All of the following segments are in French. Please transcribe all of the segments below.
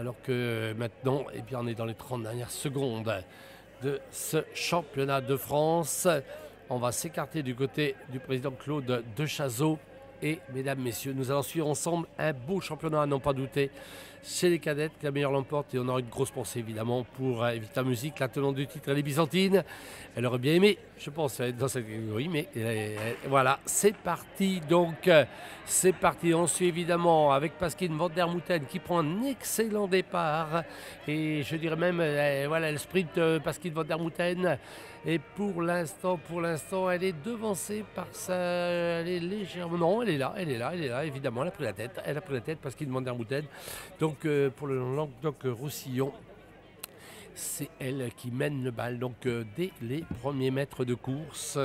alors que maintenant, eh bien, on est dans les 30 dernières secondes de ce championnat de France. On va s'écarter du côté du président Claude Dechazeau. Et mesdames, messieurs, nous allons suivre ensemble un beau championnat à n'en pas douter. Chez les cadettes, la meilleure l'emporte et on aura une grosse pensée évidemment pour Evita Musique, la tenante du titre, les Byzantines. Elle aurait bien aimé, je pense, être dans cette catégorie, mais voilà, c'est parti. Donc, c'est parti. On suit évidemment avec Pasquine Van der Mouten qui prend un excellent départ. Et je dirais même, voilà, elle sprint Pasquine Van der Mouten. Et pour l'instant, elle est devancée par ça. Elle est légèrement. Non, elle est là, évidemment. Elle a pris la tête, Pasquine Van der Mouten. Donc, pour le Languedoc-Roussillon, c'est elle qui mène le bal. Donc, dès les premiers mètres de course.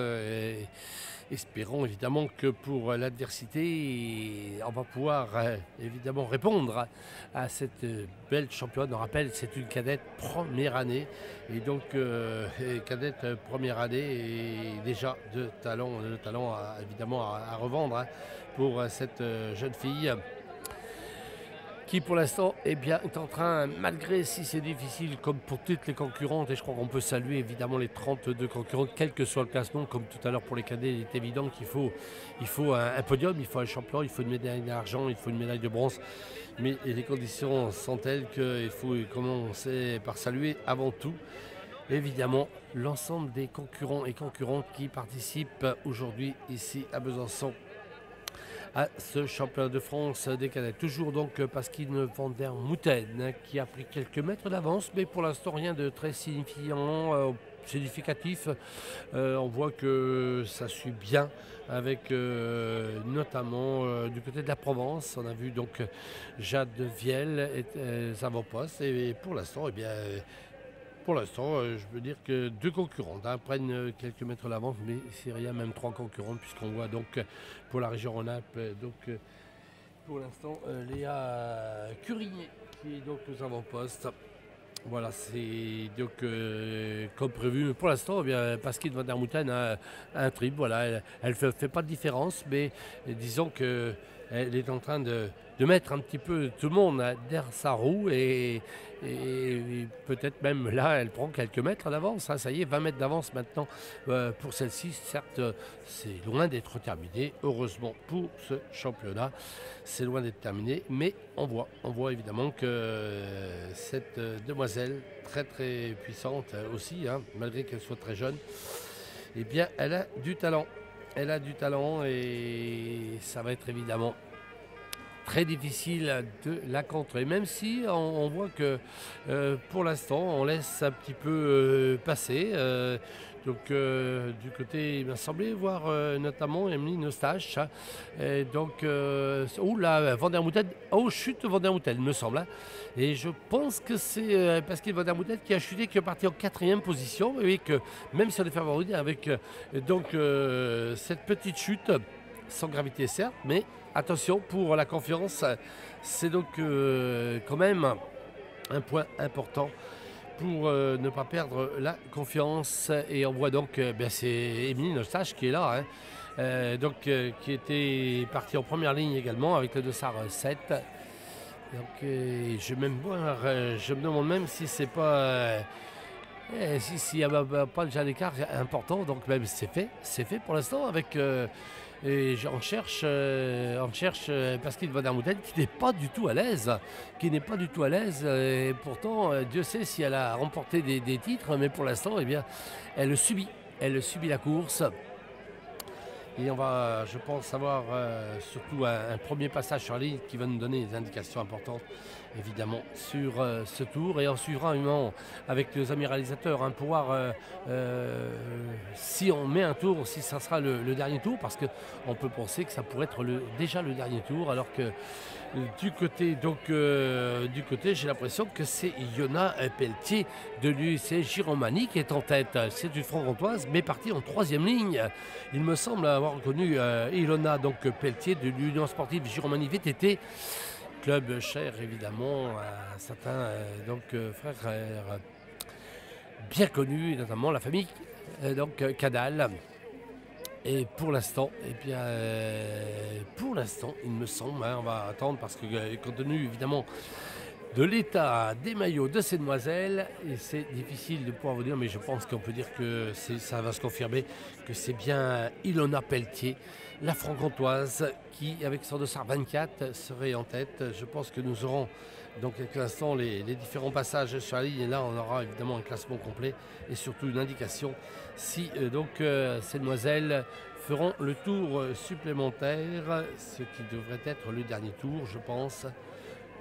Espérons évidemment que pour l'adversité, on va pouvoir évidemment répondre à cette belle championne. On rappelle, c'est une cadette première année. Et donc, cadette première année et déjà de talent évidemment à revendre pour cette jeune fille qui pour l'instant est en train, malgré si c'est difficile comme pour toutes les concurrentes, et je crois qu'on peut saluer évidemment les 32 concurrentes, quel que soit le classement, comme tout à l'heure pour les cadets, il est évident qu'il faut un podium, il faut un champion, il faut une médaille d'argent, il faut une médaille de bronze, mais les conditions sont telles qu'il faut commencer par saluer avant tout évidemment l'ensemble des concurrents et concurrentes qui participent aujourd'hui ici à Besançon à ce championnat de France des cadets. Toujours donc Pasquine Van der Mouten qui a pris quelques mètres d'avance, mais pour l'instant rien de très significatif. On voit que ça suit bien avec notamment du côté de la Provence. On a vu donc Jade Viel et avant-poste et pour l'instant, je veux dire que deux concurrentes prennent quelques mètres d'avance, mais c'est rien, même trois concurrentes, puisqu'on voit donc pour la région Rhône-Alpes, pour l'instant, Léa Curigné qui est donc aux avant-postes. Voilà, c'est donc comme prévu. Pour l'instant, Pasquine Van der Mouten a un trip. Voilà, elle ne fait pas de différence, mais disons qu'elle est en train de mettre un petit peu tout le monde derrière sa roue et peut-être même là, elle prend quelques mètres d'avance. Ça y est, 20 mètres d'avance maintenant pour celle-ci. Certes, c'est loin d'être terminé. Heureusement pour ce championnat, c'est loin d'être terminé. Mais on voit évidemment que cette demoiselle, très très puissante aussi, malgré qu'elle soit très jeune, eh bien, elle a du talent. Elle a du talent et ça va être évidemment très difficile de la contrer, même si on voit que pour l'instant on laisse un petit peu passer. Donc du côté, il m'a semblé voir notamment Emeline Eustache. Donc, Van der Mouten, chute Van der Mouten, il me semble. Et je pense que c'est Pasquine Van der Mouten qui a chuté, qui est parti en 4e position. Et que même si on est favori avec cette petite chute, sans gravité certes, mais attention pour la confiance, c'est donc quand même un point important pour ne pas perdre la confiance. Et on voit donc, c'est Emeline Eustache qui est là, qui était partie en première ligne également avec le dossard 7. Donc je me demande même si c'est pas... s'il n'y a pas déjà d'écart important, donc même c'est fait pour l'instant avec... Et on cherche Pasquine Van der Mouten qui n'est pas du tout à l'aise. Et pourtant, Dieu sait si elle a remporté des titres, mais pour l'instant, elle subit la course. Et on va, je pense, avoir surtout un premier passage sur la ligne qui va nous donner des indications importantes, évidemment, sur ce tour. Et on suivra avec nos amis réalisateurs pour voir si on met un tour, si ça sera le dernier tour, parce qu'on peut penser que ça pourrait être déjà le dernier tour, alors que du côté, j'ai l'impression que c'est Iona Pelletier de l'UIC Giromagny qui est en tête. C'est une franc-comtoise, mais partie en 3e ligne. Il me semble avoir reconnu Ilona Pelletier de l'Union sportive Giromagny VTT. Club cher évidemment à certains frères bien connus, notamment la famille Cadal. Et pour l'instant, il me semble, on va attendre parce que compte tenu évidemment de l'état des maillots de ces demoiselles. Et c'est difficile de pouvoir vous dire, mais je pense qu'on peut dire que ça va se confirmer, que c'est bien Ilona Pelletier, la franc-comtoise, qui, avec son dossard 24, serait en tête. Je pense que nous aurons dans quelques instants les différents passages sur la ligne. Et là, on aura évidemment un classement complet et surtout une indication si ces demoiselles feront le tour supplémentaire, ce qui devrait être le dernier tour, je pense,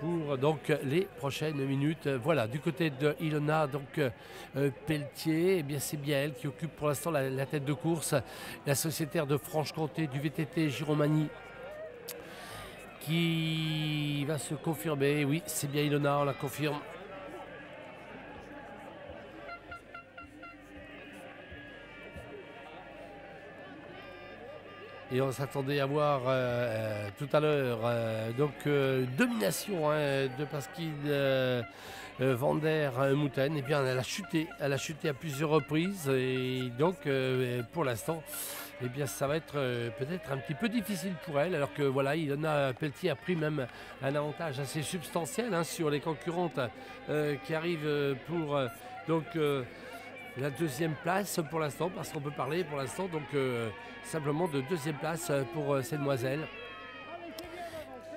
pour donc les prochaines minutes. Voilà, du côté de Ilona Pelletier, eh bien c'est bien elle qui occupe pour l'instant la tête de course, la sociétaire de Franche-Comté du VTT Giromagny, qui va se confirmer. Oui, c'est bien Ilona, on la confirme. Et on s'attendait à voir tout à l'heure domination de Pasquine Van der Mouten. Et bien elle a chuté à plusieurs reprises. Et donc pour l'instant, eh bien ça va être peut-être un petit peu difficile pour elle. Alors que voilà, Ilona Pelletier a pris même un avantage assez substantiel sur les concurrentes qui arrivent pour la deuxième place pour l'instant, parce qu'on peut parler pour l'instant simplement de deuxième place pour ces demoiselles.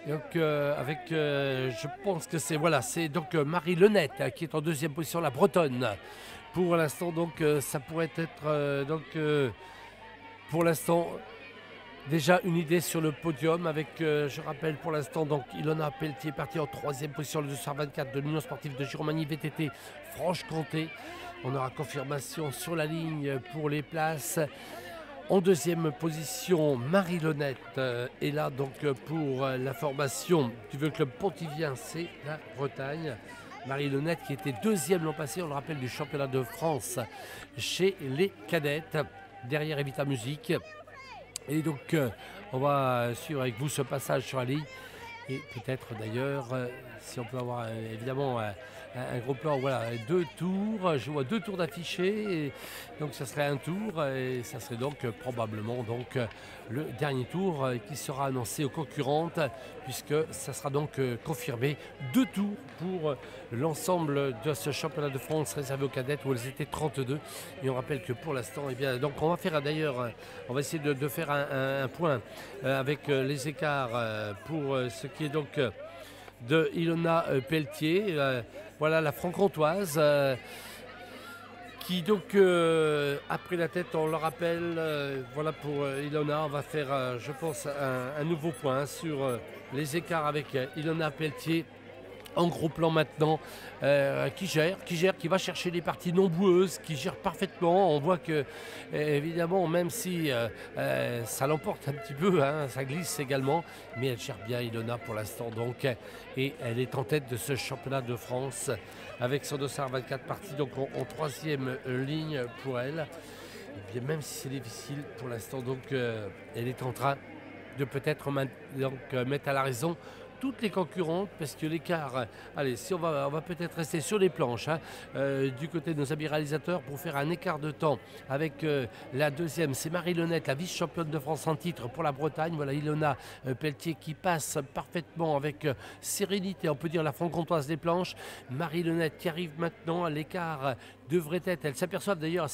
Donc je pense que c'est Marie Lenette qui est en deuxième position, la Bretonne. Pour l'instant, ça pourrait être pour l'instant déjà une idée sur le podium avec, je rappelle pour l'instant, Ilona Pelletier partie en troisième position, le 224 de l'Union sportive de Giromagny VTT Franche-Comté. On aura confirmation sur la ligne pour les places. En deuxième position, Marie Lenette est là pour la formation du Vieux Club Pontivien, c'est la Bretagne. Marie Lenette qui était deuxième l'an passé, on le rappelle, du championnat de France chez les cadettes, derrière Evita Musique. Et on va suivre avec vous ce passage sur la ligne. Et peut-être d'ailleurs, si on peut avoir évidemment un gros plan, voilà, 2 tours, je vois 2 tours d'affichés, donc ça serait un tour, et ça serait probablement le dernier tour qui sera annoncé aux concurrentes, puisque ça sera confirmé 2 tours pour l'ensemble de ce championnat de France réservé aux cadettes où elles étaient 32. Et on rappelle que pour l'instant, on va faire d'ailleurs, on va essayer de faire un point avec les écarts pour ce qui est de Ilona Pelletier, voilà la franc-comtoise qui a pris la tête, on le rappelle. Voilà pour Ilona, on va faire je pense un nouveau point sur les écarts avec Ilona Pelletier en gros plan maintenant, qui gère, qui va chercher les parties non boueuses, qui gère parfaitement. On voit que, évidemment, même si ça l'emporte un petit peu, ça glisse également, mais elle gère bien Ilona pour l'instant. Et elle est en tête de ce championnat de France avec son dossard 24 parties, en troisième ligne pour elle. Et bien, même si c'est difficile pour l'instant, elle est en train de peut-être mettre à la raison toutes les concurrentes, parce que l'écart, si on va peut-être rester sur les planches du côté de nos amis réalisateurs pour faire un écart de temps avec la deuxième, c'est Marie Lenette, la vice-championne de France en titre pour la Bretagne. Voilà Ilona Pelletier qui passe parfaitement avec sérénité, on peut dire la franc-comtoise des planches. Marie Lenette qui arrive maintenant, à l'écart devrait être, elle s'aperçoit d'ailleurs,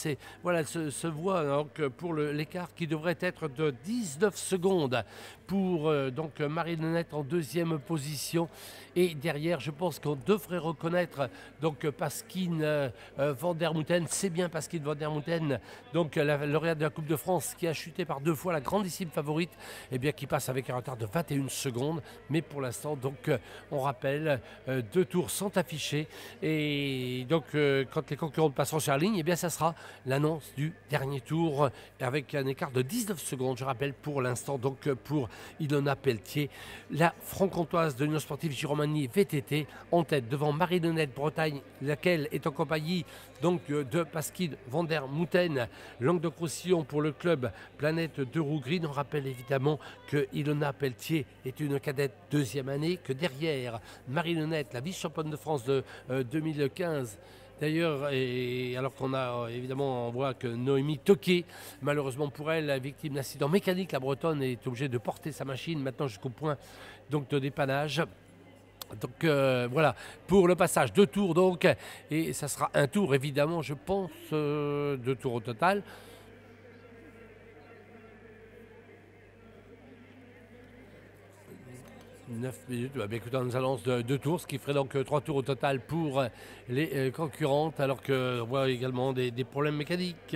elle se voit pour l'écart qui devrait être de 19 secondes pour Marie Lenette en deuxième position. Et derrière, je pense qu'on devrait reconnaître Pasquine Van der Mouten. C'est bien Pasquine Van der Mouten, la lauréate de la Coupe de France qui a chuté par 2 fois, la grandissime favorite, qui passe avec un retard de 21 secondes. Mais pour l'instant, on rappelle, 2 tours sont affichés. Et quand les concurrents passeront sur la ligne, ça sera l'annonce du dernier tour avec un écart de 19 secondes, je rappelle, pour l'instant, pour Ilona Pelletier, la franc-comtoise de l'Union sportive Giromagny VTT, en tête devant Marie Lenette Bretagne, laquelle est en compagnie de Pasquine Van der Mouten, Languedoc-Roussillon pour le club Planète de Rougreen. On rappelle évidemment que Ilona Pelletier est une cadette deuxième année, que derrière Marie Lenette, la vice-championne de France de 2015, d'ailleurs, et alors qu'on a évidemment, on voit que Noémie Toquet, malheureusement pour elle, victime d'accident mécanique, la Bretonne est obligée de porter sa machine maintenant jusqu'au point de dépannage. Donc voilà, pour le passage, 2 tours donc, et ça sera un tour évidemment, je pense, 2 tours au total. 9 minutes, bah, écoutez, on nous annonce 2 tours, ce qui ferait donc 3 tours au total pour les concurrentes, alors qu'on voit également des problèmes mécaniques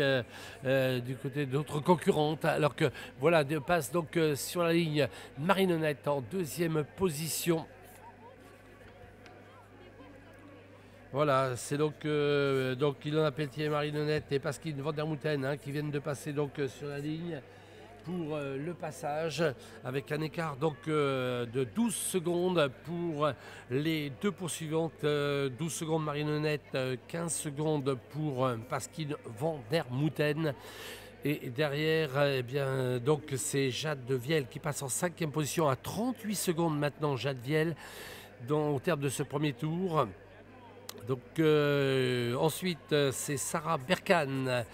du côté d'autres concurrentes, alors que voilà, passe donc sur la ligne Marinonnette en deuxième position. Voilà, c'est donc Ilona Pelletier, Marinonnette et Pascaline Van der Mouten qui viennent de passer donc sur la ligne pour le passage, avec un écart donc de 12 secondes pour les deux poursuivantes, 12 secondes Marinonnette, 15 secondes pour Pascaline Van der Mouten. Et derrière, eh bien, donc c'est Jade de Viel qui passe en 5e position à 38 secondes maintenant, Jade Viel, au terme de ce premier tour. Donc ensuite c'est Sarah Berkane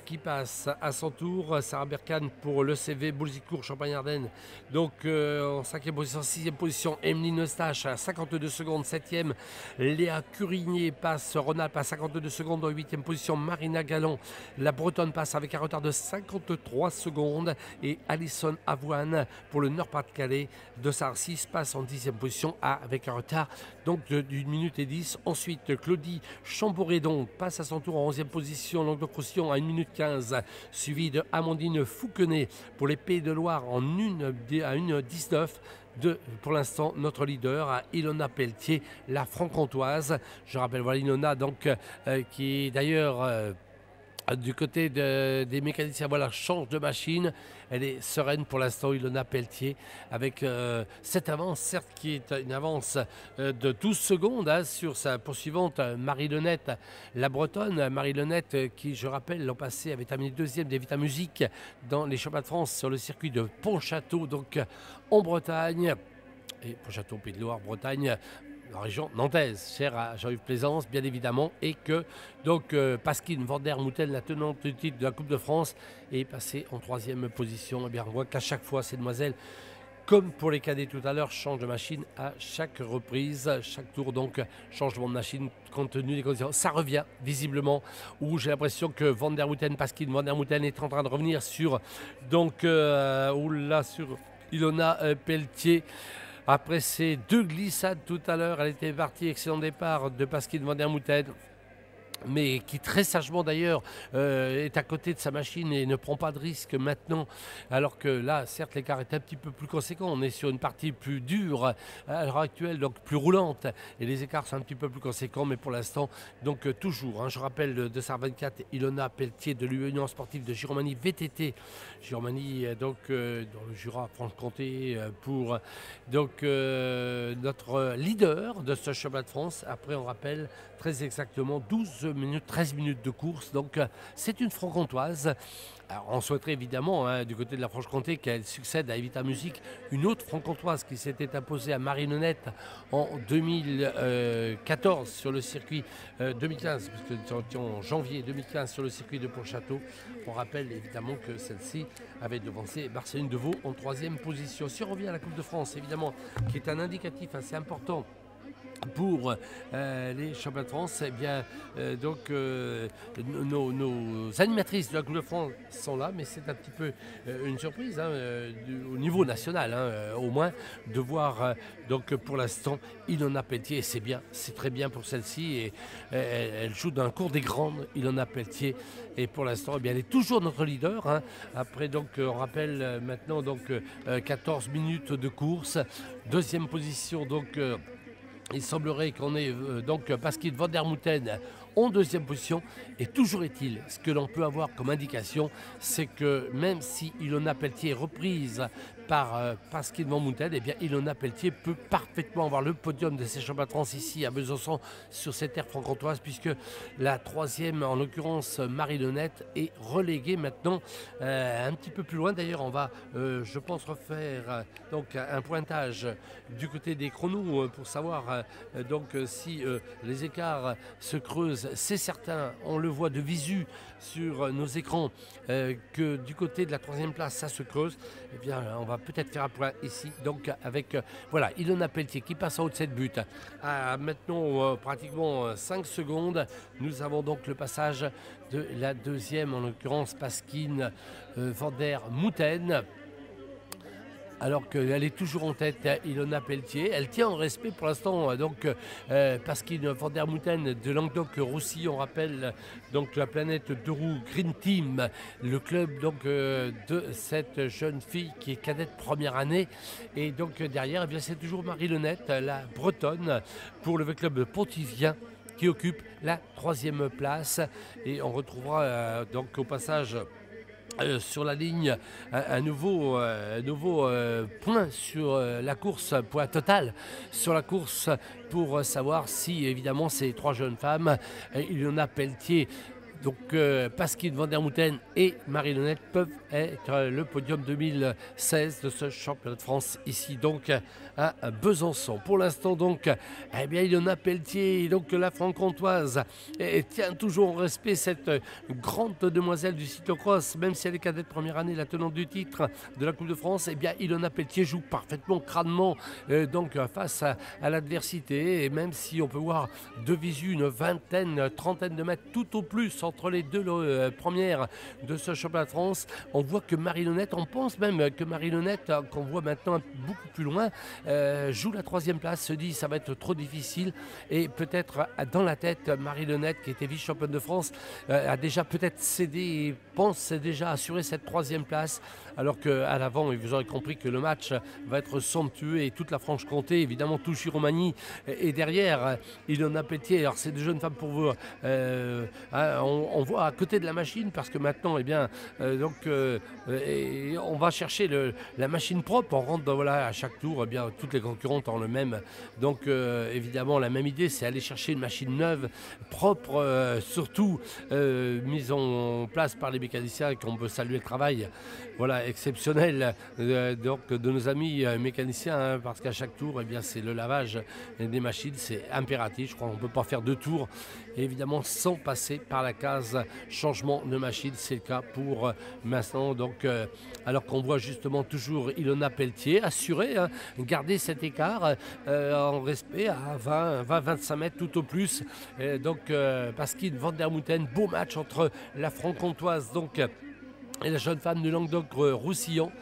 qui passe à son tour. Sarah Berkane pour le CV Boulzicourt Champagne-Ardenne. Donc en 5e position, 6e position Emeline Eustache à 52 secondes, 7e Léa Curigné passe Rhône-Alpes à 52 secondes, en 8e position Marina Gallon. La Bretonne passe avec un retard de 53 secondes et Alison Avoine pour le Nord-Pas-de-Calais de Sarcis passe en 10e position avec un retard donc d'1 minute et 10. Ensuite Claudie Chamboredon passe à son tour en 11e position, Languedoc-Roussillon à 1 minute 15, suivi de Amandine Fouquenet pour les Pays de Loire à 1:19. Pour l'instant, notre leader à Ilona Pelletier, la franc-comtoise. Je rappelle, voilà Ilona donc, qui d'ailleurs du côté des mécaniciens, voilà, change de machine. Elle est sereine pour l'instant, Ilona Pelletier, avec cette avance, certes, qui est une avance de 12 secondes sur sa poursuivante Marie-Lenette, la Bretonne. Marie-Lenette, qui, je rappelle, l'an passé avait terminé 2e des Vita Musique dans les championnats de France sur le circuit de Pontchâteau, donc en Bretagne. Et Pontchâteau, Pays de Loire, Bretagne, la région nantaise, chère à Jean-Yves Plaisance, bien évidemment, et que donc Pascaline Van der Mouten, la tenante du titre de la Coupe de France, est passée en 3e position. Et bien on voit qu'à chaque fois, ces demoiselles, comme pour les cadets tout à l'heure, changent de machine à chaque reprise, chaque tour, donc changement de machine compte tenu des conditions. Ça revient visiblement, où j'ai l'impression que Van der Mouten, Pascaline Van der Mouten est en train de revenir sur sur Ilona Pelletier. Après ces 2 glissades tout à l'heure, elle était partie, excellent départ de Pascaline Van der Mouten, mais qui très sagement d'ailleurs est à côté de sa machine et ne prend pas de risque maintenant, alors que là, certes, l'écart est un petit peu plus conséquent. On est sur une partie plus dure à l'heure actuelle, donc plus roulante, et les écarts sont un petit peu plus conséquents, mais pour l'instant, donc toujours, je rappelle, de Sar 24, Ilona Pelletier de l'Union sportive de Giromagny VTT, Giromagny donc dans le Jura Franche-Comté, pour donc notre leader de ce championnat de France. Après, on rappelle très exactement 13 minutes de course, donc c'est une franc-comtoise. Alors, on souhaiterait évidemment du côté de la Franche-Comté qu'elle succède à Evita Music, une autre franc-comtoise qui s'était imposée à Marinonnette en 2014 sur le circuit 2015, puisque en janvier 2015 sur le circuit de Pontchâteau. On rappelle évidemment que celle-ci avait devancé Marceline Deveau en 3e position. Si on revient à la Coupe de France, évidemment, qui est un indicatif assez important pour les championnats de France, eh bien, nos animatrices de la Coupe de France sont là, mais c'est un petit peu une surprise au niveau national, au moins, de voir donc pour l'instant Ilona Pelletier, et c'est bien, c'est très bien pour celle-ci, et elle joue dans le cours des grandes, Ilona Pelletier, et pour l'instant, eh bien, elle est toujours notre leader. Après, donc, on rappelle maintenant 14 minutes de course, 2e position, donc. Il semblerait qu'on ait donc Pascaline Van der Mouten en 2e position. Et toujours est-il, ce que l'on peut avoir comme indication, c'est que même si Ilona Pelletier est reprise par Pascaline Van Mouten, eh bien Ilona Pelletier peut parfaitement avoir le podium de ces championnats de France ici à Besançon sur cette terre franc-comtoise, puisque la 3e, en l'occurrence Marie-Lenette, est reléguée maintenant un petit peu plus loin. D'ailleurs, on va, je pense, refaire donc un pointage du côté des chronos pour savoir si les écarts se creusent chose, c'est certain, on le voit de visu sur nos écrans, que du côté de la troisième place, ça se creuse. Eh bien, on va peut-être faire un point ici, donc avec, voilà, Ilona Pelletier qui passe en haut de cette butte. À maintenant, pratiquement 5 secondes, nous avons donc le passage de la deuxième, en l'occurrence Pasquine Van der Mouten. Alors qu'elle est toujours en tête, Ilona Pelletier. Elle tient en respect pour l'instant, donc Pasquine Van der Mouten de Languedoc-Roussillon, on rappelle donc la planète de roue Green Team, le club donc de cette jeune fille qui est cadette première année. Et donc derrière, eh bien, c'est toujours Marie Lenette, la bretonne, pour le club pontivien, qui occupe la troisième place. Et on retrouvera donc au passage sur la ligne un nouveau point sur la course, point total sur la course, pour savoir si évidemment ces trois jeunes femmes, Ilona Pelletier, donc Pasquine Van der Mouten et Marie Lenette, peuvent être le podium 2016 de ce championnat de France ici donc à Besançon. Pour l'instant donc, eh bien Ilona Pelletier, donc la franc-comtoise, tient toujours en respect cette grande demoiselle du cyclocross, même si elle est cadette première année, la tenante du titre de la Coupe de France. Eh bien Ilona Pelletier joue parfaitement, crânement, donc face à l'adversité, et même si on peut voir de visu une vingtaine, trentaine de mètres tout au plus entre les deux premières de ce championnat de France, on voit que Marie Lenette, on pense même que Marie Lenette, qu'on voit maintenant beaucoup plus loin, joue la troisième place, se dit ça va être trop difficile, et peut-être dans la tête, Marie Lenette, qui était vice-championne de France, a déjà peut-être cédé et pense déjà assurer cette troisième place, alors qu'à l'avant, vous aurez compris que le match va être somptueux, et toute la Franche-Comté, évidemment tout Giromagny, et derrière Ilona Pelletier. Alors c'est des jeunes femmes pour vous, on voit à côté de la machine, parce que maintenant, eh bien, on va chercher la machine propre. On rentre voilà, à chaque tour, eh bien, toutes les concurrentes ont le même. Donc, évidemment, la même idée, c'est aller chercher une machine neuve, propre, surtout mise en place par les mécaniciens, qu'on peut saluer le travail. Voilà, exceptionnel donc, de nos amis mécaniciens, hein, parce qu'à chaque tour, eh bien, c'est le lavage des machines, c'est impératif. Je crois qu'on ne peut pas faire deux tours, évidemment, sans passer par la case changement de machine. C'est le cas pour maintenant, donc, alors qu'on voit justement toujours Ilona Pelletier assurer, hein, garder cet écart en respect à 20-25 mètres tout au plus. Donc, Pasquine Van der Mouten, beau match entre la franc-comtoise donc et la jeune femme de Languedoc-Roussillon.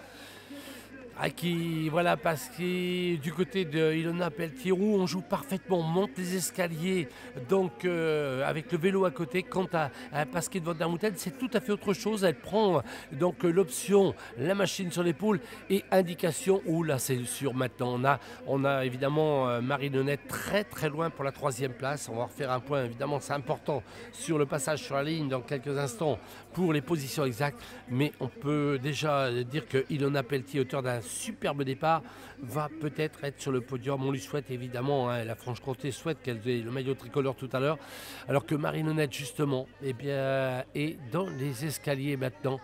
Qui, voilà, parce que du côté de Ilona Pelletier, où on joue parfaitement, on monte les escaliers, donc avec le vélo à côté. Quant à Pasquine Van der Mouten, c'est tout à fait autre chose. Elle prend donc l'option, la machine sur l'épaule et indication, où là c'est sûr maintenant. On a évidemment Marie Lenette très très loin pour la troisième place. On va refaire un point, évidemment c'est important, sur le passage sur la ligne dans quelques instants pour les positions exactes. Mais on peut déjà dire que Ilona Pelletier, auteur d'un superbe départ, va peut-être être sur le podium. On lui souhaite évidemment, hein, la Franche-Comté souhaite qu'elle ait le maillot tricolore tout à l'heure, alors que Marie Lenette justement, eh bien, est dans les escaliers maintenant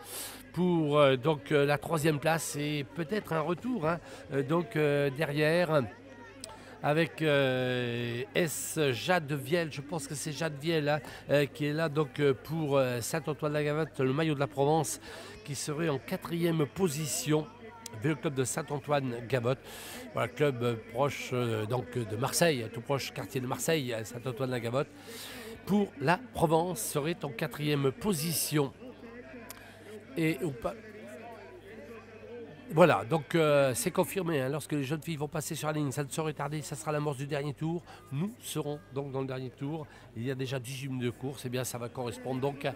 pour donc la troisième place, et peut-être un retour, hein, donc derrière, avec Jade Viel, je pense que c'est Jade Viel, hein, qui est là donc pour Saint-Antoine-la-Gavotte, le maillot de la Provence, qui serait en quatrième position. Vélo Club de Saint-Antoine-Gavotte, voilà, club proche donc de Marseille, tout proche quartier de Marseille, Saint-Antoine-la-Gavotte. Pour la Provence, serait en quatrième position. Et voilà, donc c'est confirmé, hein, lorsque les jeunes filles vont passer sur la ligne, ça ne saurait tarder, ça sera l'amorce du dernier tour. Nous serons donc dans le dernier tour. Il y a déjà 18 minutes de course, et bien ça va correspondre donc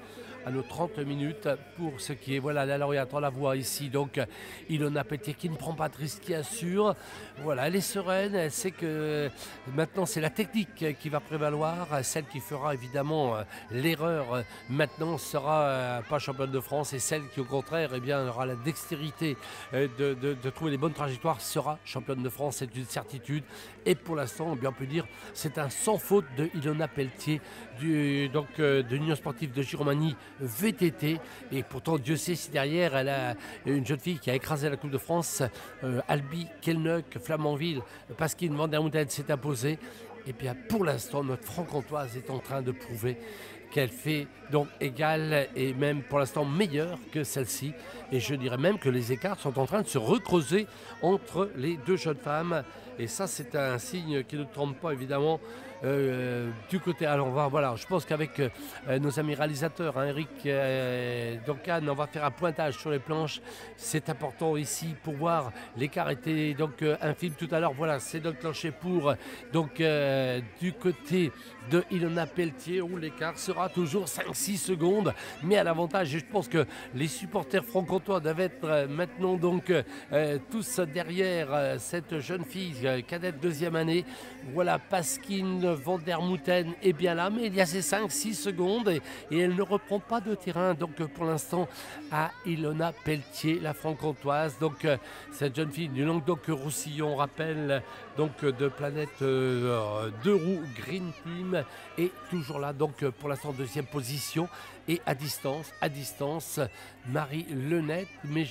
à nos 30 minutes pour ce qui est, voilà, la lauréate, on la voit ici, donc Ilona Pelletier, qui ne prend pas de risque, qui assure. Voilà, elle est sereine, elle sait que maintenant c'est la technique qui va prévaloir, celle qui fera évidemment l'erreur maintenant sera pas championne de France, et celle qui au contraire, eh bien, aura la dextérité de trouver les bonnes trajectoires sera championne de France, c'est une certitude. Et pour l'instant, bien on peut dire, c'est un sans faute de Ilona Pelletier, de l'Union sportive de Giromagny VTT. Et pourtant, Dieu sait si derrière, elle a une jeune fille qui a écrasé la Coupe de France, Albi, Kelnuck, Flamanville, Pasquine Van der Mouten s'est imposée. Et bien pour l'instant, notre franc-comtoise est en train de prouver qu'elle fait donc égale et même pour l'instant meilleure que celle-ci. Et je dirais même que les écarts sont en train de se recreuser entre les deux jeunes femmes. Et ça, c'est un signe qui ne trompe pas évidemment du côté. Alors voilà, je pense qu'avec nos amis réalisateurs, hein, Eric Duncan, on va faire un pointage sur les planches. C'est important ici pour voir. L'écart était donc infime tout à l'heure. Voilà, c'est enclenché pour donc du côté de Ilona Pelletier où l'écart sera toujours 5-6 secondes, mais à l'avantage. Et je pense que les supporters franc-comtois doivent être maintenant donc tous derrière cette jeune fille cadette deuxième année. Voilà, Pasquine Van der Mouten est bien là, mais il y a ces 5-6 secondes et elle ne reprend pas de terrain. Donc pour l'instant à Ilona Pelletier, la franc-comtoise. Donc cette jeune fille du Languedoc-Roussillon, rappelle donc de Planète 2 roues Green Team, est toujours là donc pour l'instant deuxième position. Et à distance, Marie Lenette. Mais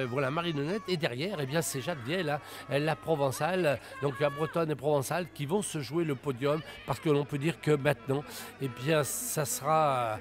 voilà, Marie Lenette. Et derrière, eh bien, c'est Jade Viel, hein, la Provençale, donc la Bretonne et Provençale, qui vont se jouer le podium. Parce que l'on peut dire que maintenant, eh bien, ça sera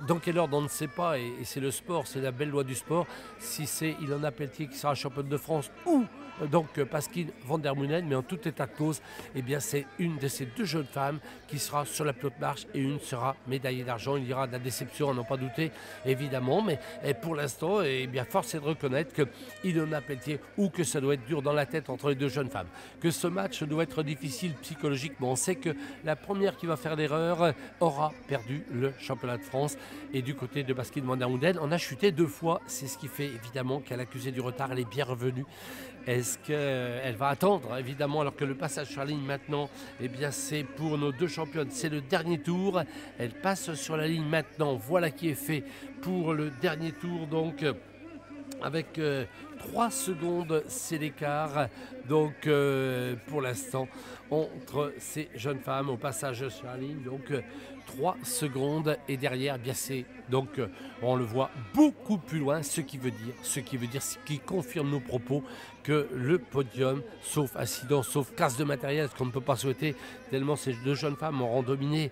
dans quelle ordre on ne sait pas. Et c'est le sport, c'est la belle loi du sport. Si c'est Ilona Pelletier qui sera championne de France ou donc Pasquine Van der Mouten, mais en tout état de cause, eh bien, c'est une de ces deux jeunes femmes qui sera sur la pelote marche et une sera médaillée d'argent. Il y aura de la déception, à n'en pas douter, évidemment, mais pour l'instant, eh bien, force est de reconnaître que Ilona Pelletier, ou que ça doit être dur dans la tête entre les deux jeunes femmes, que ce match doit être difficile psychologiquement. On sait que la première qui va faire l'erreur aura perdu le championnat de France. Et du côté de Pasquine Van der Mouten, on a chuté 2 fois. C'est ce qui fait évidemment qu'elle accusait du retard. Elle est bien revenue. Est-ce qu'elle va attendre, évidemment, alors que le passage sur la ligne maintenant, eh bien, c'est pour nos deux championnes, c'est le dernier tour. Elle passe sur la ligne maintenant. Voilà qui est fait pour le dernier tour. Donc, avec 3 secondes, c'est l'écart. Donc, pour l'instant, entre ces jeunes femmes au passage sur la ligne. Donc, 3 secondes. Et derrière, bien c'est donc, on le voit beaucoup plus loin, ce qui confirme nos propos que le podium, sauf accident, sauf casse de matériel, ce qu'on ne peut pas souhaiter, tellement ces deux jeunes femmes auront dominé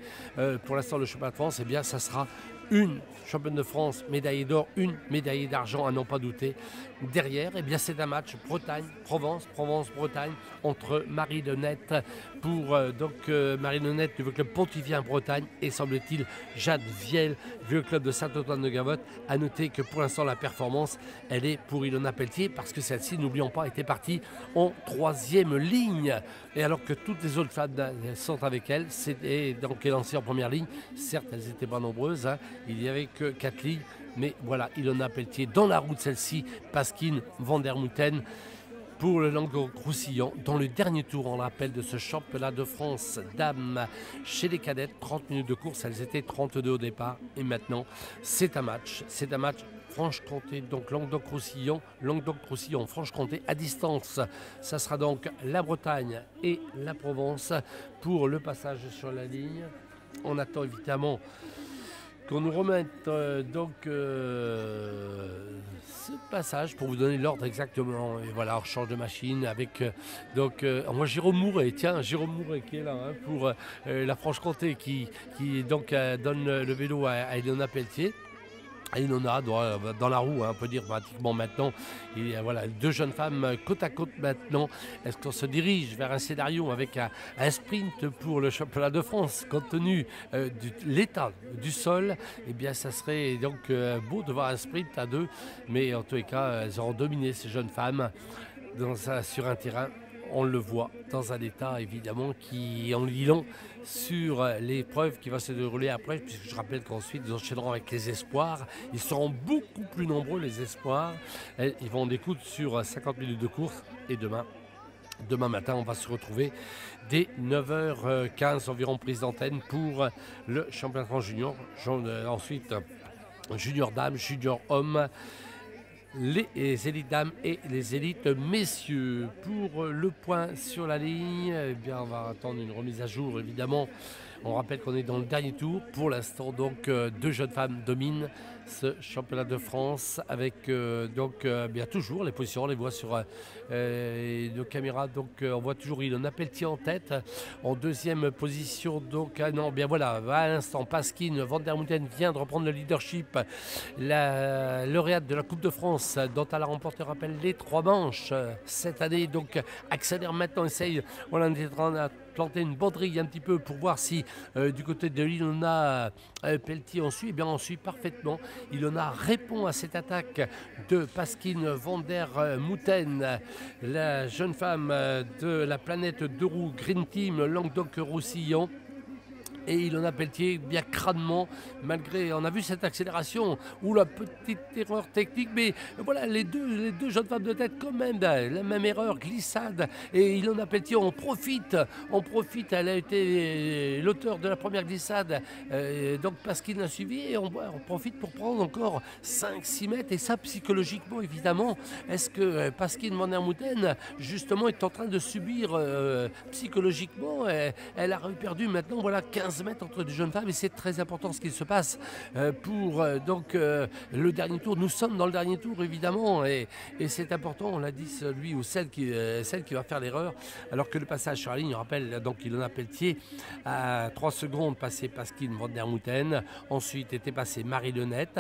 pour l'instant le championnat de France, eh bien, ça sera une championne de France, médaillée d'or, une médaillée d'argent, à n'en pas douter. Derrière, eh bien, c'est un match Bretagne-Provence, Provence-Bretagne, entre Marie Lenette pour Marie Lenette du club Pontivien Bretagne et semble-t-il Jade Viel du club de Saint-Antoine-de-Gavotte. À noter que pour l'instant la performance, elle est pour Ilona Pelletier parce que celle-ci, n'oublions pas, était partie en 3e ligne. Et alors que toutes les autres femmes sont avec elle, et donc elle est lancée en première ligne. Certes, elles n'étaient pas nombreuses, hein, il n'y avait que 4 lignes. Mais voilà, Ilona Pelletier dans la roue de celle-ci, Pasquine Van der Mouten pour le Languedoc-Roussillon dans le dernier tour, on rappelle, de ce championnat de France dames chez les cadettes. 30 minutes de course, elles étaient 32 au départ et maintenant c'est un match Franche-Comté, donc Languedoc-Roussillon, Franche-Comté à distance. Ça sera donc la Bretagne et la Provence pour le passage sur la ligne. On attend évidemment qu'on nous remette ce passage pour vous donner l'ordre exactement. Et voilà, on change de machine avec moi Jérôme Mouret qui est là hein, pour la Franche-Comté qui donc donne le vélo à Ilona Pelletier. Ilona dans la roue, hein, on peut dire pratiquement maintenant. Il y a voilà, deux jeunes femmes côte à côte maintenant. Est-ce qu'on se dirige vers un scénario avec un sprint pour le championnat de France compte tenu de l'état du sol? Eh bien, ça serait donc beau de voir un sprint à 2. Mais en tous les cas, elles auront dominé ces jeunes femmes sur un terrain. On le voit dans un état évidemment qui en dit long sur l'épreuve qui va se dérouler après, puisque je rappelle qu'ensuite ils enchaîneront avec les espoirs. Ils seront beaucoup plus nombreux les espoirs. Ils vont en découdre sur 50 minutes de course et demain matin, on va se retrouver dès 9h15 environ prise d'antenne pour le championnat de France junior. Ensuite, junior dames, junior hommes, les élites dames et les élites messieurs. Pour le point sur la ligne, eh bien, on va attendre une remise à jour évidemment On rappelle qu'on est dans le dernier tour. Pour l'instant, donc, deux jeunes femmes dominent ce championnat de France avec bien toujours les positions, on les voit sur nos caméras. Donc on voit toujours Ilona Pelletier en tête, en deuxième position. Donc bien voilà, à l'instant, Pasquine Van der Mouten vient de reprendre le leadership. La lauréate de la Coupe de France, dont elle a remporté, rappelle, les 3 manches cette année. Donc accélère maintenant, essaye, on est en train de planter une banderille un petit peu pour voir si du côté de Ilona Pelletier on suit. Eh bien on suit parfaitement. Ilona répond à cette attaque de Pasquine Van der Mouten, la jeune femme de la planète de roue Green Team Languedoc-Roussillon. Et Ilona Pelletier, bien crânement, malgré, on a vu cette accélération, ou la petite erreur technique, mais voilà, les deux jeunes femmes de tête quand même, la même erreur, glissade, et Ilona Pelletier, on profite, elle a été l'auteur de la première glissade, donc Pasquine l'a suivi, et on profite pour prendre encore 5-6 mètres, et ça psychologiquement évidemment, est-ce que Pasquine Van der Mouten, justement, est en train de subir psychologiquement, elle a perdu maintenant, voilà, 15 mètres entre deux jeunes femmes, et c'est très important ce qui se passe pour le dernier tour. Nous sommes dans le dernier tour évidemment, et c'est important, on l'a dit, celui ou celle qui va faire l'erreur, alors que le passage sur la ligne, on rappelle donc Ilona Pelletier à 3 secondes passé Pasquine Van der Mouten, ensuite était passé Marie Lenette,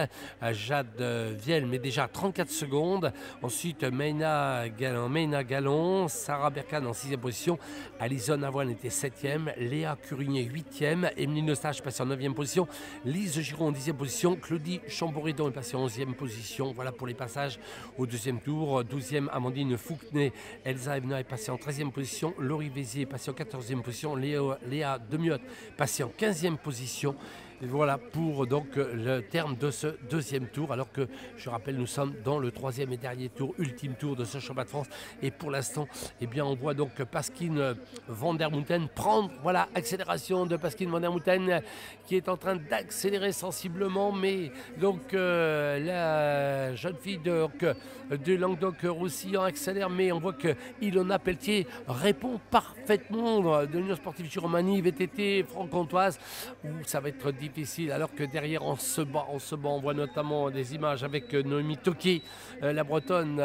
Jade Viel, mais déjà 34 secondes, ensuite Meina Gallon, Sarah Berkan en 6e position, Alison Avoine était 7e, Léa Curigné 8e, Emeline Eustache passée en 9e position, Lise Giron en 10e position, Claudie Chamboredon est passée en 11e position. Voilà pour les passages au deuxième tour. 12e, Amandine Fouquenet, Elsa Evena est passée en 13e position, Laurie Vézier est passée en 14e position, Léa Demiotte passée en 15e position. Et voilà pour donc le terme de ce deuxième tour, alors que je rappelle nous sommes dans le 3e et dernier tour, ultime tour de ce championnat de France, et pour l'instant eh bien on voit donc Pasquine Van der Mouten prendre, voilà, accélération de Pasquine Van der Mouten qui est en train d'accélérer sensiblement, mais donc la jeune fille de Languedoc-Roussillon accélère, mais on voit que Ilona Pelletier répond parfaitement de l'Union Sportive Giromagny VTT franc-comtoise, où ça va être difficile, alors que derrière on se bat, on voit notamment des images avec Noémie Toki, la Bretonne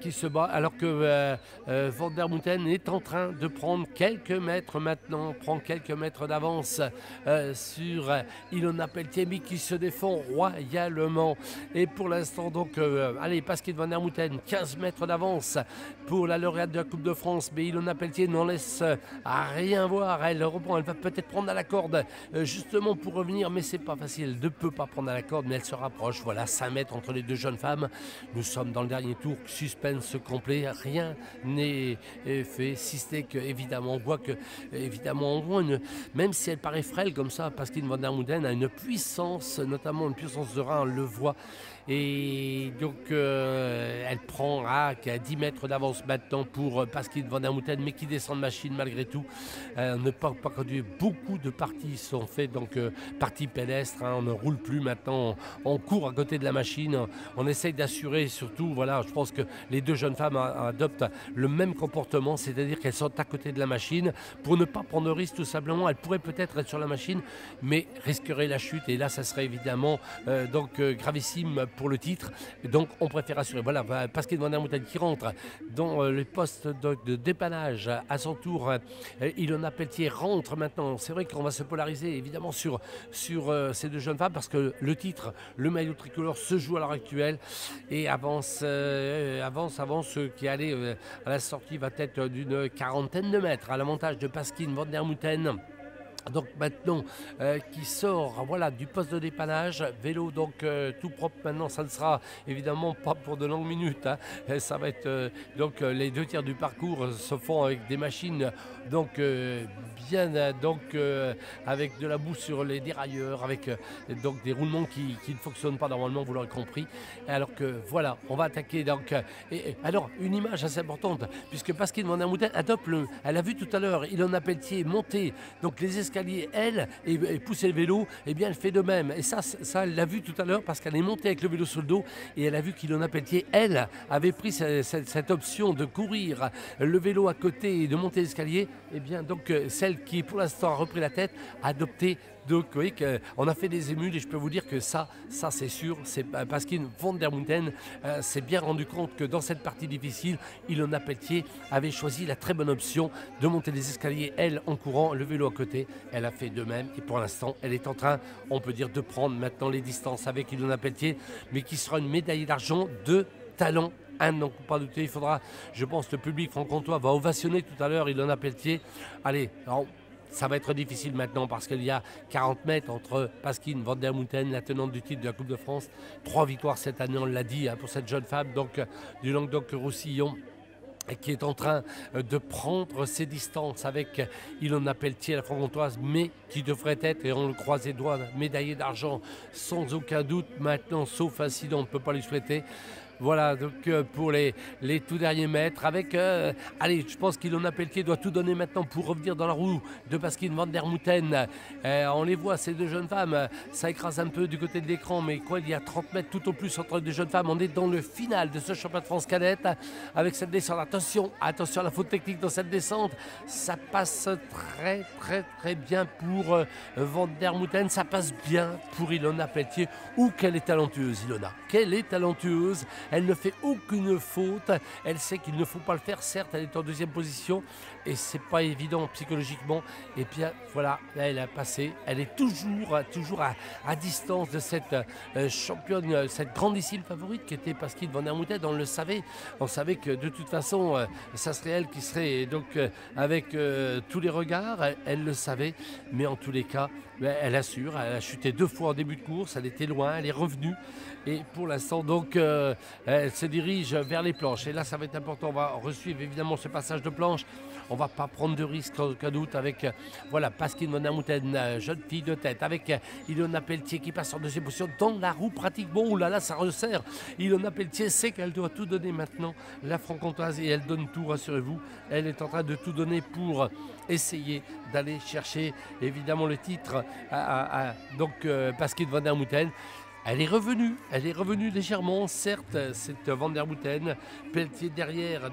qui se bat, alors que Van der Mouten est en train de prendre quelques mètres maintenant, prend quelques mètres d'avance sur Ilona Pelletier, mais qui se défend royalement. Et pour l'instant donc, allez, Pasquine Van der Mouten, 15 mètres d'avance pour la lauréate de la Coupe de France, mais Ilona Pelletier n'en laisse rien voir, elle reprend, elle va peut-être prendre à la corde, justement pour revenir, mais c'est pas facile, elle ne peut pas prendre à la corde, mais elle se rapproche, voilà, 5 mètres entre les deux jeunes femmes. Nous sommes dans le dernier tour, suspense complet, rien n'est fait, si ce n'est que évidemment on voit que, même si elle paraît frêle comme ça, Pasquine Van der Mouten a une puissance, notamment une puissance de rein, on le voit. Et donc elle prend à 10 mètres d'avance maintenant pour Pasquine Van der Mouten, mais qui descend de machine malgré tout. Ne pas conduire, beaucoup de parties sont faites, donc parties pédestres, on ne roule plus maintenant, on court à côté de la machine, on essaye d'assurer surtout, voilà, je pense que les deux jeunes femmes adoptent le même comportement, c'est-à-dire qu'elles sont à côté de la machine pour ne pas prendre de risque, tout simplement. Elles pourraient peut-être être sur la machine, mais risqueraient la chute, et là ça serait évidemment gravissime pour le titre, donc on préfère assurer. Voilà, Pasquine Van der Mouten qui rentre dans le poste de dépannage à son tour. Ilona Pelletier rentre maintenant. C'est vrai qu'on va se polariser évidemment sur ces deux jeunes femmes, parce que le titre, le maillot tricolore se joue à l'heure actuelle, et avance qui allait à la sortie va être d'une 40aine de mètres à l'avantage de Pasquine Van der Mouten. Donc maintenant qui sort, voilà, du poste de dépannage, vélo donc tout propre maintenant, ça ne sera évidemment pas pour de longues minutes, hein. Ça va être donc les 2 tiers du parcours se font avec des machines donc bien avec de la boue sur les dérailleurs, avec donc des roulements qui ne fonctionnent pas normalement, vous l'aurez compris, alors que voilà, on va attaquer donc alors une image assez importante, puisque Pasquine Van der Mouten adopte elle a vu tout à l'heure Ilona Pelletier monter donc les escaliers escaliers, elle, et pousser le vélo, eh bien elle fait de même. Et ça elle l'a vu tout à l'heure parce qu'elle est montée avec le vélo sur le dos et elle a vu qu'Ilona Pelletier, elle, avait pris cette option de courir le vélo à côté et de monter l'escalier. Eh bien donc celle qui pour l'instant a repris la tête a adopté. Donc vous voyez qu'on a fait des émules et je peux vous dire que ça c'est sûr, c'est Pasquine van der Mouten s'est bien rendu compte que dans cette partie difficile, Ilona Pelletier avait choisi la très bonne option de monter les escaliers, elle en courant, le vélo à côté. Elle a fait de même et pour l'instant, elle est en train, on peut dire, de prendre maintenant les distances avec Ilona Pelletier, mais qui sera une médaille d'argent de talent. Donc pas douter, il faudra, je pense, le public franc-comtois va ovationner tout à l'heure Ilona Pelletier. Allez, alors, ça va être difficile maintenant parce qu'il y a 40 mètres entre Pasquine van der Mouten, la tenante du titre de la Coupe de France. 3 victoires cette année, on l'a dit, pour cette jeune femme donc, du Languedoc-Roussillon, qui est en train de prendre ses distances avec Ilona Pelletier, la franc-comtoise, mais qui devrait être, et on le croise les doigts, médaillée d'argent sans aucun doute maintenant, sauf incident, on ne peut pas lui souhaiter. Voilà, donc pour les tout derniers mètres, avec, allez, je pense qu'Ilona Pelletier doit tout donner maintenant pour revenir dans la roue de Pasquine van der Mouten. On les voit, ces deux jeunes femmes, ça écrase un peu du côté de l'écran, mais quoi, il y a 30 mètres tout au plus entre les deux jeunes femmes. On est dans le final de ce championnat de France cadette, avec cette descente. Attention à la faute technique dans cette descente. Ça passe très bien pour van der Mouten, ça passe bien pour Ilona Pelletier. Ou qu'elle est talentueuse, Ilona. Qu'elle est talentueuse. Elle ne fait aucune faute, elle sait qu'il ne faut pas le faire, certes elle est en deuxième position et c'est pas évident psychologiquement, et bien voilà, là elle a passé, elle est toujours à distance de cette championne, cette grandissime favorite qui était Pasquine van der Mouten. On savait que de toute façon ça serait elle qui serait donc avec tous les regards, elle le savait, mais en tous les cas elle assure, elle a chuté 2 fois en début de course, elle était loin, elle est revenue et pour l'instant donc elle se dirige vers les planches et là ça va être important, on va suivre évidemment ce passage de planche. On ne va pas prendre de risque sans aucun doute avec voilà, Pasquine van der Mouten, jeune fille de tête, avec Ilona Pelletier qui passe en deuxième position dans la roue pratiquement. Ouh là là, ça resserre. Ilona Pelletier sait qu'elle doit tout donner maintenant, la franc-comtoise, et elle donne tout, rassurez-vous. Elle est en train de tout donner pour essayer d'aller chercher évidemment le titre donc Pasquine van der Mouten. Elle est revenue légèrement, certes, cette van der Mouten. Pelletier derrière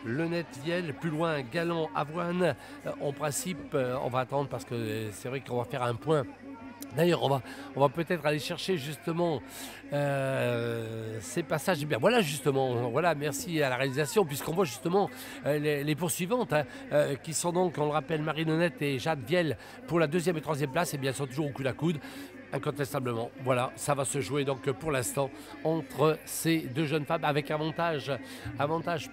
Lenette Viel, plus loin Galland Avoine. En principe, on va attendre parce que c'est vrai qu'on va faire un point. D'ailleurs, on va peut-être aller chercher justement ces passages. Bien, voilà justement, voilà, merci à la réalisation, puisqu'on voit justement les poursuivantes qui sont donc, on le rappelle, Marie Lenette et Jade Viel pour la 2e et 3e place. Et bien, elles sont toujours au coude à coude. Incontestablement, voilà, ça va se jouer donc pour l'instant entre ces deux jeunes femmes avec avantage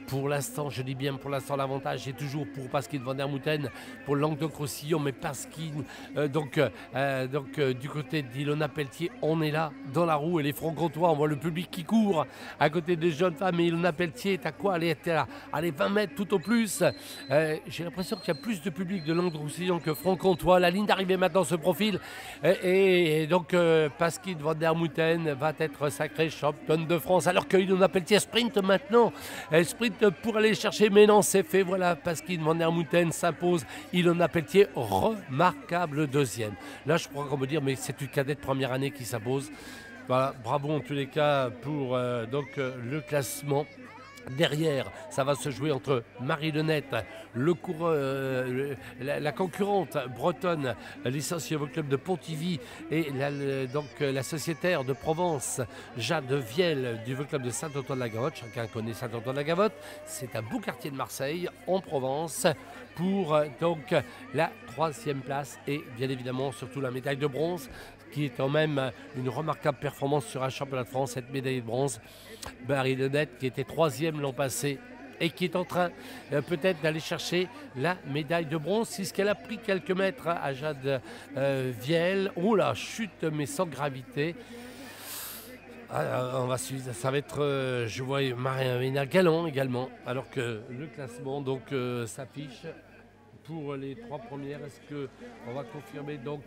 pour l'instant, je dis bien pour l'instant, l'avantage est toujours pour Pasquine van der Mouten, pour Languedoc-Roussillon, mais Pasquine donc du côté d'Ilona Pelletier, on est là dans la roue et les francs-comtois, on voit le public qui court à côté des jeunes femmes et Ilona Pelletier est à quoi? Elle est à 20 mètres tout au plus. J'ai l'impression qu'il y a plus de public de Languedoc-Roussillon que francs-comtois. La ligne d'arrivée maintenant se profile et donc Pasquine van der Mouten va être sacrée championne de France, alors qu'Ilona Pelletier sprint maintenant. Elle sprint pour aller chercher, mais non, c'est fait. Voilà, Pasquine van der Mouten s'impose. Ilona Pelletier, remarquable 2e. Là, je crois qu'on peut dire, mais c'est une cadette première année qui s'impose. Voilà, bravo en tous les cas pour le classement. Derrière, ça va se jouer entre Marie Lenette, la concurrente bretonne licenciée au club de Pontivy, et la sociétaire de Provence, Jade Viel du club de Saint-Antoine-la-Gavotte. Chacun connaît Saint-Antoine-la-Gavotte. C'est un beau quartier de Marseille, en Provence, pour donc la 3e place et bien évidemment surtout la médaille de bronze, qui est quand même une remarquable performance sur un championnat de France, cette médaille de bronze. Marie Lenette qui était 3e l'an passé et qui est en train peut-être d'aller chercher la médaille de bronze, c'est ce qu'elle a pris quelques mètres à Jade Viel. Oh là, chute mais sans gravité. On va suivre, ça va être, je vois Marina Galland également, alors que le classement donc s'affiche. pour les 3 premières. Est-ce qu'on va confirmer donc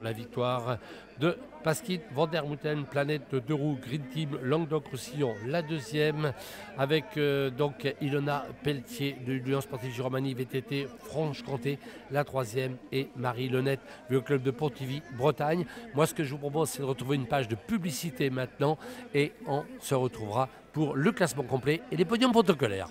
la victoire de Pasquin Vandermouten, Planète de Roues, Green Team, Languedoc-Roussillon, la deuxième avec donc Ilona Pelletier de l'Union Sportive Giromanie VTT Franche-Comté, la troisième et Marie Lenette du club de Pontivy Bretagne. Moi ce que je vous propose c'est de retrouver une page de publicité maintenant et on se retrouvera pour le classement complet et les podiums protocolaires.